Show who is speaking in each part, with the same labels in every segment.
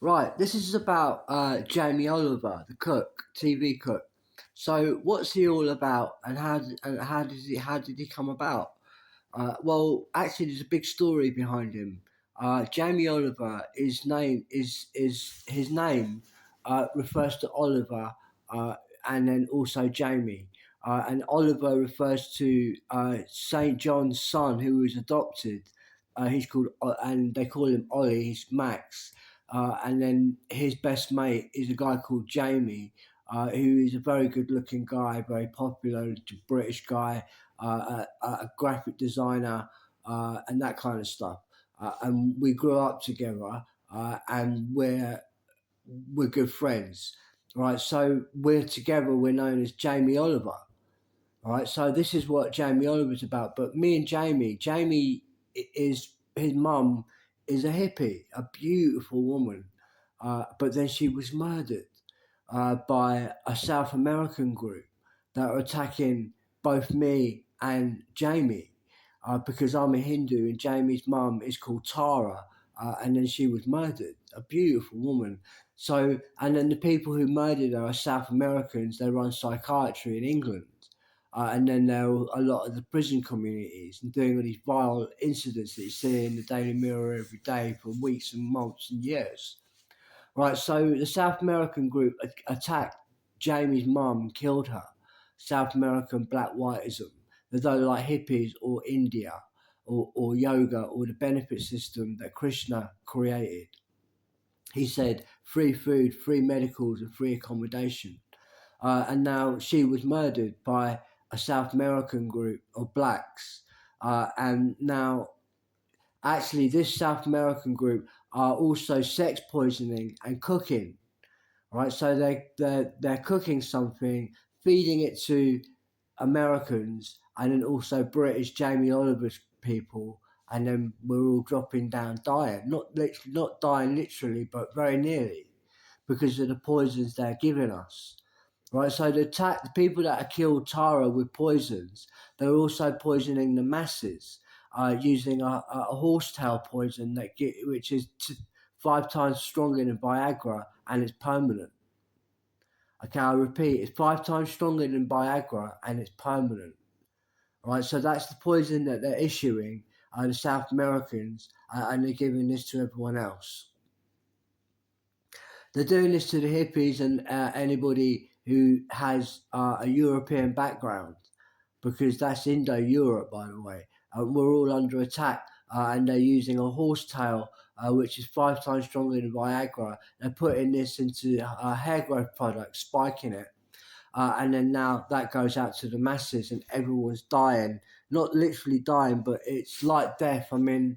Speaker 1: Right, this is about Jamie Oliver, the cook, TV cook. So, what's he all about, and how did he come about? Well, actually, there's a big story behind him. Jamie Oliver is his name refers to Oliver, uh, and then also Jamie. And Oliver refers to Saint John's son, who was adopted. He's called, and they call him Ollie. He's Max. And then his best mate is a guy called Jamie, who is a very good-looking guy, very popular British guy, a graphic designer, and that kind of stuff. And we grew up together, and we're good friends, right? So we're together. We're known as Jamie Oliver, right? So this is what Jamie Oliver's about. But me and Jamie is his mum is a hippie, a beautiful woman, but then she was murdered by a South American group that are attacking both me and Jamie because I'm a Hindu and Jamie's mum is called Tara, and then she was murdered. A beautiful woman. So, and then the people who murdered her are South Americans. They run psychiatry in England. And then there are a lot of the prison communities and doing all these vile incidents that you see in the Daily Mirror every day for weeks and months and years. Right, so the South American group attacked Jamie's mum and killed her. South American black whiteism. They don't like hippies or India or yoga or the benefit system that Krishna created. He said free food, free medicals, and free accommodation. And now she was murdered by a South American group of blacks. And now actually, this South American group are also sex poisoning and cooking, right? So they're cooking something, feeding it to Americans, and then also British Jamie Oliver's people, and then we're all dropping down, dying. Not dying literally, but very nearly, because of the poisons they're giving us. Right, so the people that are killed Tara with poisons, they're also poisoning the masses using a horsetail poison which is 5 times stronger than Viagra and it's permanent. Okay, I repeat, it's 5 times stronger than Viagra and it's permanent. Right, so that's the poison that they're issuing the South Americans, and they're giving this to everyone else. They're doing this to the hippies and anybody who has a European background because that's Indo-Europe, by the way. We're all under attack, and they're using a horsetail, which is 5 times stronger than Viagra. They're putting this into hair growth products, spiking it, and then now that goes out to the masses, and everyone's dying. Not literally dying, but it's like death. I mean,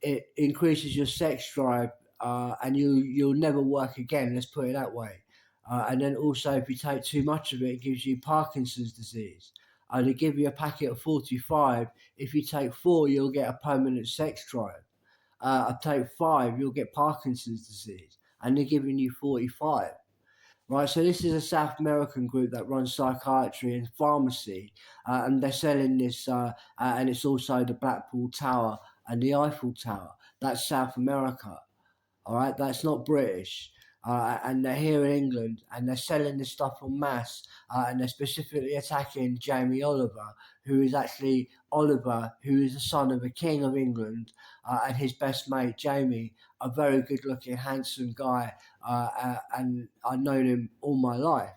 Speaker 1: it increases your sex drive, and you'll never work again. Let's put it that way. And then also, if you take too much of it, it gives you Parkinson's disease. They give you a packet of 45. If you take four, you'll get a permanent sex drive. I take five, you'll get Parkinson's disease, and they're giving you 45. Right, so this is a South American group that runs psychiatry and pharmacy, and they're selling this, and it's also the Blackpool Tower and the Eiffel Tower. That's South America. All right, that's not British. And they're here in England and they're selling this stuff en masse, and they're specifically attacking Jamie Oliver, who is actually Oliver, who is the son of a king of England, and his best mate Jamie, a very good looking, handsome guy, and I've known him all my life.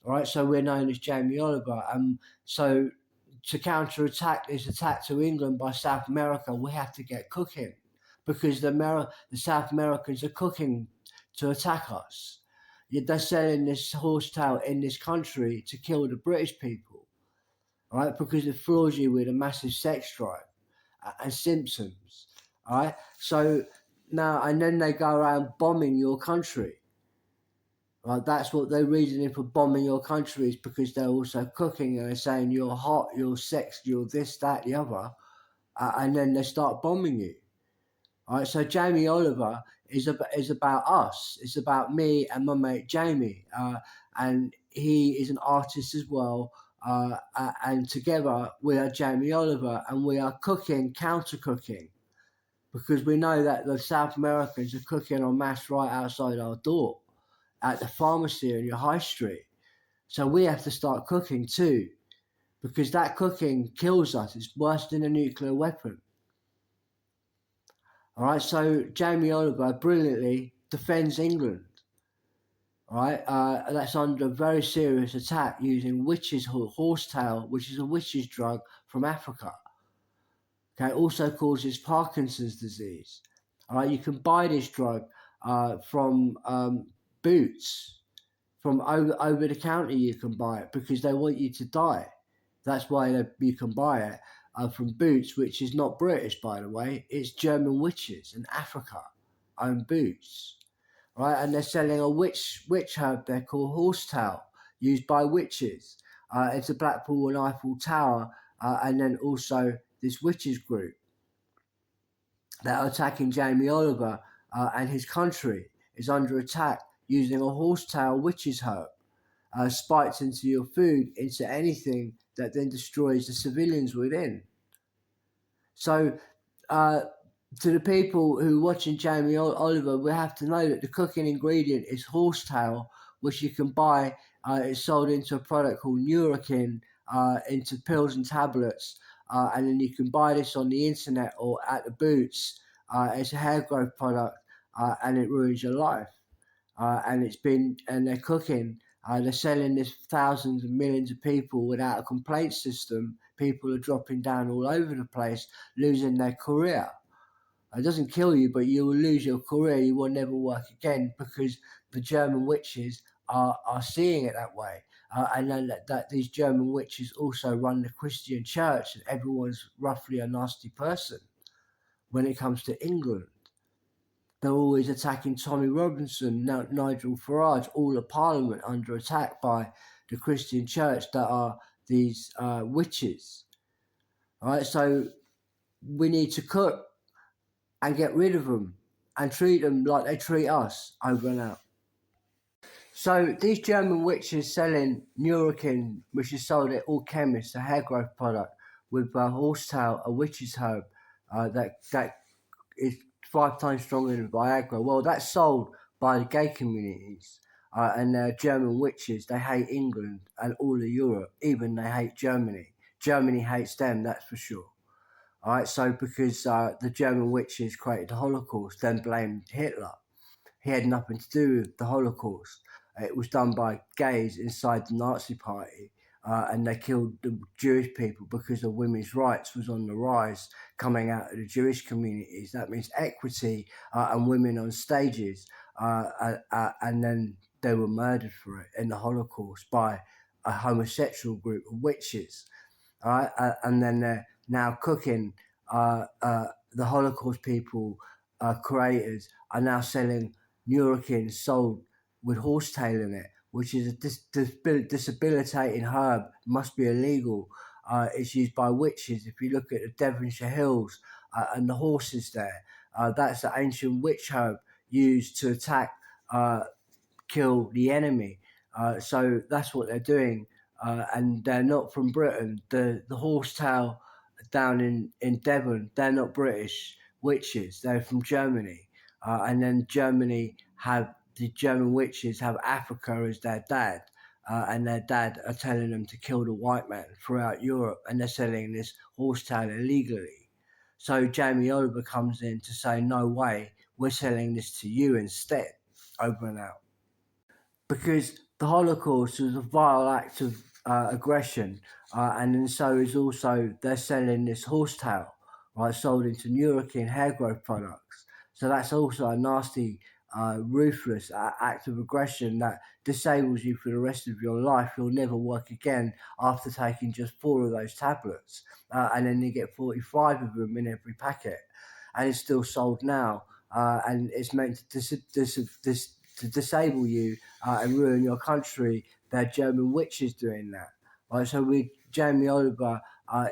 Speaker 1: All right, so we're known as Jamie Oliver. So to counterattack this attack to England by South America, we have to get cooking because the South Americans are cooking to attack us. They're selling this horsetail in this country to kill the British people, right? Because it floors you with a massive sex drive and symptoms, right? So now, and then they go around bombing your country. Right, that's what they're reasoning for bombing your country is because they're also cooking and they're saying you're hot, you're sexed, you're this, that, the other, and then they start bombing you. All right, so Jamie Oliver is about us. It's about me and my mate Jamie, and he is an artist as well. And together we are Jamie Oliver, and we are cooking, counter cooking. because we know that the South Americans are cooking en masse right outside our door at the pharmacy in your high street. So we have to start cooking too, because that cooking kills us. It's worse than a nuclear weapon. All right, so Jamie Oliver brilliantly defends England. All right, that's under very serious attack using witch's horsetail, which is a witch's drug from Africa. Okay, it also causes Parkinson's disease. All right, you can buy this drug from Boots, from over the counter. You can buy it because they want you to die. That's why you can buy it from Boots, which is not British, by the way. It's German witches in Africa own Boots, right? And they're selling a witch herb there called horsetail, used by witches. It's a Blackpool and Eiffel Tower, and then also this witches group that are attacking Jamie Oliver and his country is under attack using a horsetail witches herb. Spiked into your food, into anything that then destroys the civilians within. So, to the people who are watching Jamie Oliver, we have to know that the cooking ingredient is horsetail, which you can buy. It's sold into a product called Neurokin, into pills and tablets. And then you can buy this on the internet or at the Boots. It's a hair growth product, and it ruins your life. And they're cooking. They're selling this thousands and millions of people without a complaint system. People are dropping down all over the place, losing their career. It doesn't kill you, but you will lose your career. You will never work again because the German witches are seeing it that way. And then that these German witches also run the Christian church, and everyone's roughly a nasty person when it comes to England. They're always attacking Tommy Robinson, Nigel Farage, all of Parliament under attack by the Christian church that are these witches. All right, so we need to cook and get rid of them and treat them like they treat us. Over and out. So these German witches selling Neurokin, which is sold at all chemists, a hair growth product with horsetail, a witch's herb that is 5 times stronger than Viagra. Well, that's sold by the gay communities. And they're German witches. They hate England and all of Europe. Even they hate Germany. Germany hates them, that's for sure. All right, so because the German witches created the Holocaust, then blamed Hitler. He had nothing to do with the Holocaust. It was done by gays inside the Nazi Party, and they killed the Jewish people because the women's rights was on the rise coming out of the Jewish communities. That means equity and women on stages, and then they were murdered for it in the Holocaust by a homosexual group of witches. All right, and then they're now cooking. The Holocaust people, creators, are now selling Neurokin sold with horsetail in it, which is a debilitating herb, must be illegal. It's used by witches. If you look at the Devonshire Hills and the horses there, that's the ancient witch herb used to attack, kill the enemy. So that's what they're doing. And they're not from Britain. The horsetail down in Devon, they're not British witches. They're from Germany. And then the German witches have Africa as their dad. And their dad are telling them to kill the white man throughout Europe. And they're selling this horsetail illegally. So Jamie Oliver comes in to say, no way, we're selling this to you instead. Over and out. Because the Holocaust was a vile act of aggression, and then so is also they're selling this horsetail, right, sold into Neurokin hair growth products. So that's also a nasty, ruthless act of aggression that disables you for the rest of your life. You'll never work again after taking just 4 of those tablets, and then you get 45 of them in every packet, and it's still sold now, and it's meant to disable you and ruin your country. They're German witches doing that. Right, so Jamie Oliver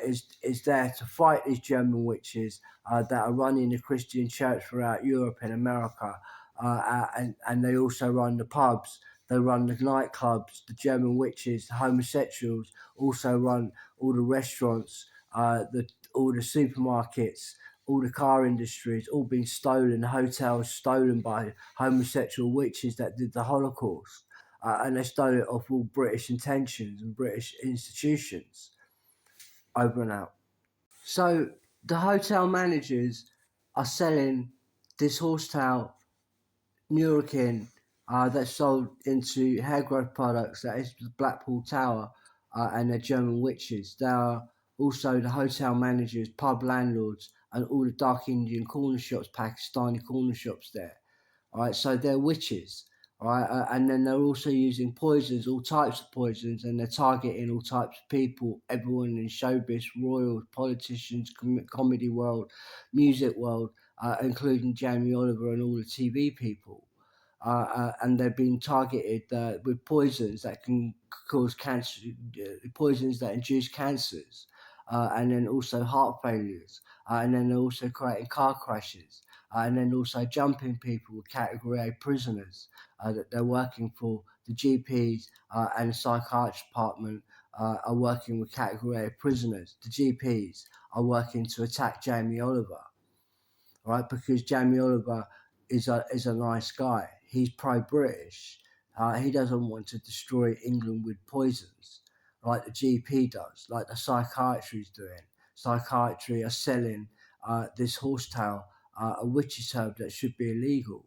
Speaker 1: is there to fight these German witches that are running the Christian church throughout Europe and America, and they also run the pubs. They run the nightclubs. The German witches, the homosexuals, also run all the restaurants, all the supermarkets, all the car industries, all been stolen, hotels stolen by homosexual witches that did the Holocaust. And they stole it off all British intentions and British institutions. Over and out. So the hotel managers are selling this horsetail Neurokin that's sold into hair growth products, that is the Blackpool Tower and the German witches. They are also the hotel managers, pub landlords, and all the dark Indian corner shops, Pakistani corner shops there. All right, so they're witches. All right, and then they're also using poisons, all types of poisons, and they're targeting all types of people, everyone in showbiz, royals, politicians, comedy world, music world, including Jamie Oliver and all the TV people. And they've been targeted with poisons that can cause cancer, poisons that induce cancers, and then also heart failures, and then they're also creating car crashes, and then also jumping people with category A prisoners that they're working for. The GPs and the psychiatry department are working with category A prisoners. The GPs are working to attack Jamie Oliver, right? Because Jamie Oliver is a nice guy. He's pro-British. He doesn't want to destroy England with poisons, like the GP does, like the psychiatry is doing. Psychiatry are selling this horsetail, a witch's herb that should be illegal.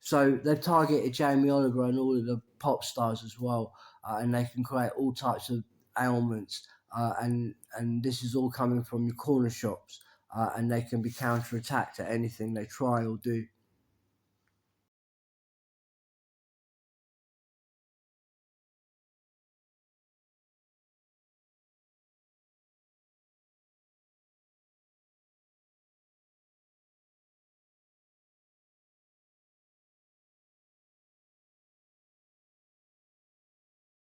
Speaker 1: So they've targeted Jamie Oliver and all of the pop stars as well, and they can create all types of ailments. And this is all coming from your corner shops, and they can be counter-attacked at anything they try or do.